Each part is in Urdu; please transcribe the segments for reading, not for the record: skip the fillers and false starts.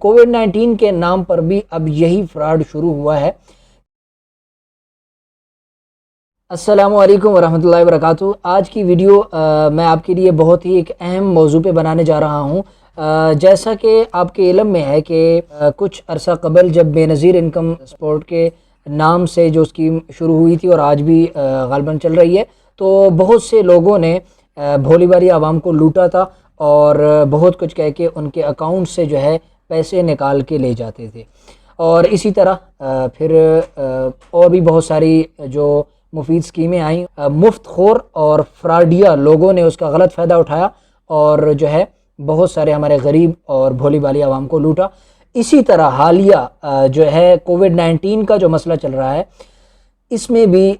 کووڈ-19 کے نام پر بھی اب یہی فراڈ شروع ہوا ہے۔ السلام علیکم ورحمۃ اللہ وبرکاتہ۔ آج کی ویڈیو میں آپ کے لیے بہت ہی ایک اہم موضوع پہ بنانے جا رہا ہوں۔ جیسا کہ آپ کے علم میں ہے کہ کچھ عرصہ قبل جب بے نظیر انکم سپورٹ کے نام سے جو اسکیم شروع ہوئی تھی اور آج بھی غالباً چل رہی ہے، تو بہت سے لوگوں نے بھولی بھالی عوام کو لوٹا تھا اور بہت کچھ کہہ کے ان کے اکاؤنٹ سے جو ہے پیسے نکال کے لے جاتے تھے، اور اسی طرح پھر اور بھی بہت ساری جو مفید اسکیمیں آئیں، مفت خور اور فراڈیا لوگوں نے اس کا غلط فائدہ اٹھایا اور جو ہے بہت سارے ہمارے غریب اور بھولی بھالی عوام کو لوٹا۔ اسی طرح حالیہ جو ہے کووڈ-19 کا جو مسئلہ چل رہا ہے، اس میں بھی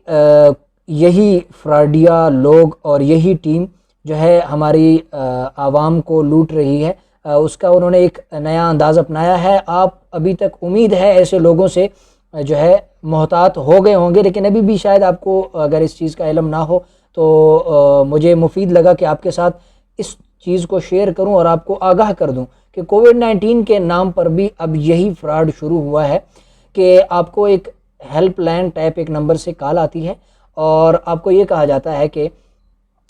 یہی فراڈیا لوگ اور یہی ٹیم جو ہے ہماری عوام کو لوٹ رہی ہے۔ اس کا انہوں نے ایک نیا انداز اپنایا ہے۔ آپ ابھی تک امید ہے ایسے لوگوں سے جو ہے محتاط ہو گئے ہوں گے، لیکن ابھی بھی شاید آپ کو اگر اس چیز کا علم نہ ہو تو مجھے مفید لگا کہ آپ کے ساتھ اس چیز کو شیئر کروں اور آپ کو آگاہ کر دوں کہ کووڈ-19 کے نام پر بھی اب یہی فراڈ شروع ہوا ہے کہ آپ کو ایک ہیلپ لائن ٹائپ ایک نمبر سے کال آتی ہے اور آپ کو یہ کہا جاتا ہے کہ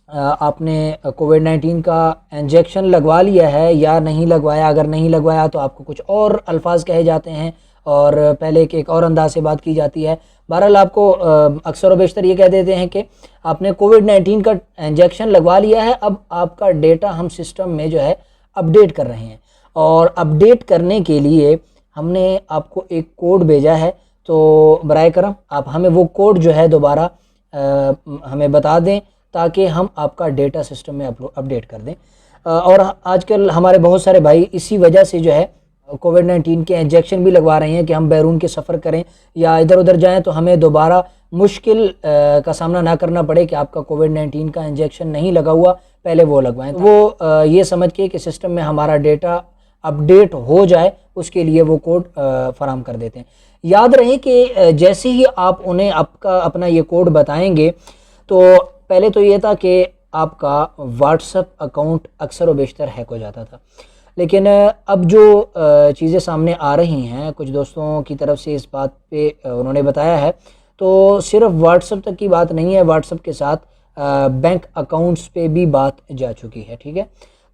آپ نے کووڈ-19 کا انجیکشن لگوا لیا ہے یا نہیں لگوایا۔ اگر نہیں لگوایا تو آپ کو کچھ اور الفاظ کہے جاتے ہیں اور پہلے ایک اور انداز سے بات کی جاتی ہے۔ بہرحال آپ کو اکثر و بیشتر یہ کہہ دیتے ہیں کہ آپ نے کووڈ-19 کا انجیکشن لگوا لیا ہے، اب آپ کا ڈیٹا ہم سسٹم میں جو ہے اپڈیٹ کر رہے ہیں، اور اپڈیٹ کرنے کے لیے ہم نے آپ کو ایک کوڈ بھیجا ہے، تو برائے کرم آپ ہمیں وہ کوڈ جو ہے دوبارہ ہمیں بتا دیں تاکہ ہم آپ کا ڈیٹا سسٹم میں اپڈیٹ کر دیں۔ اور آج کل ہمارے بہت سارے بھائی اسی وجہ سے جو ہے کووڈ-19 کے انجیکشن بھی لگوا رہے ہیں کہ ہم بیرون کے سفر کریں یا ادھر ادھر جائیں تو ہمیں دوبارہ مشکل کا سامنا نہ کرنا پڑے کہ آپ کا کووڈ-19 کا انجیکشن نہیں لگا ہوا، پہلے وہ لگوائیں۔ وہ یہ سمجھ کے کہ سسٹم میں ہمارا ڈیٹا اپڈیٹ ہو جائے اس کے لیے وہ کوڈ فراہم کر دیتے ہیں۔ یاد رہے کہ جیسے ہی آپ انہیں اپنا یہ کوڈ بتائیں گے، تو پہلے تو یہ تھا کہ آپ کا واٹس ایپ اکاؤنٹ اکثر و بیشتر ہیک ہو جاتا تھا، لیکن اب جو چیزیں سامنے آ رہی ہیں کچھ دوستوں کی طرف سے اس بات پہ انہوں نے بتایا ہے، تو صرف واٹس ایپ تک کی بات نہیں ہے، واٹس ایپ کے ساتھ بینک اکاؤنٹس پہ بھی بات جا چکی ہے، ٹھیک ہے؟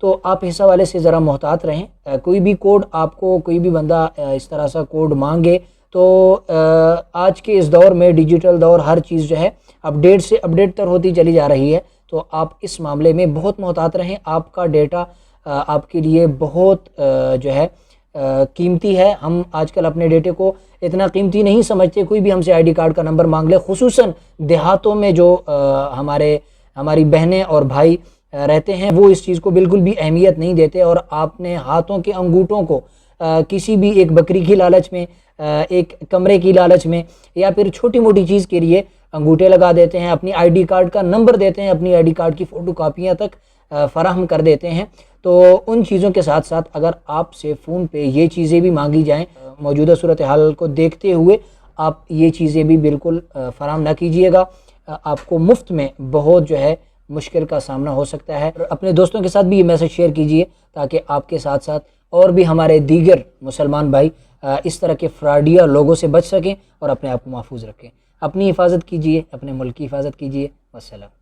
تو آپ اس حوالے سے ذرا محتاط رہیں۔ کوئی بھی کوڈ آپ کو کوئی بھی بندہ اس طرح سا کوڈ مانگے تو آج کے اس دور میں ڈیجیٹل دور، ہر چیز جو ہے اپڈیٹ سے اپڈیٹ تر ہوتی چلی جا رہی ہے، تو آپ اس معاملے میں بہت محتاط رہیں۔ آپ کا ڈیٹا آپ کے لیے بہت جو ہے قیمتی ہے۔ ہم آج کل اپنے ڈیٹے کو اتنا قیمتی نہیں سمجھتے۔ کوئی بھی ہم سے آئی ڈی کارڈ کا نمبر مانگ لے، خصوصاً دیہاتوں میں جو ہماری بہنیں اور بھائی رہتے ہیں، وہ اس چیز کو بالکل بھی اہمیت نہیں دیتے، اور آپ نے ہاتھوں کے انگوٹھوں کو کسی بھی ایک بکری کی لالچ میں، ایک کمرے کی لالچ میں، یا پھر چھوٹی موٹی چیز کے لیے انگوٹھے لگا دیتے ہیں، اپنی آئی ڈی کارڈ کا نمبر دیتے ہیں، اپنی آئی ڈی کارڈ کی فوٹو کاپیاں تک فراہم کر دیتے ہیں۔ تو ان چیزوں کے ساتھ ساتھ اگر آپ سے فون پہ یہ چیزیں بھی مانگی جائیں، موجودہ صورتحال کو دیکھتے ہوئے آپ یہ چیزیں بھی بالکل فراہم نہ کیجیے گا۔ آپ کو مفت میں بہت جو ہے مشکل کا سامنا ہو سکتا ہے۔ اپنے دوستوں کے ساتھ بھی یہ میسج شیئر کیجیے تاکہ آپ کے ساتھ ساتھ اور بھی ہمارے دیگر مسلمان بھائی اس طرح کے فراڈیا لوگوں سے بچ سکیں اور اپنے آپ کو محفوظ رکھیں۔ اپنی حفاظت کیجیے، اپنے ملک کی حفاظت کیجیے۔ والسلام۔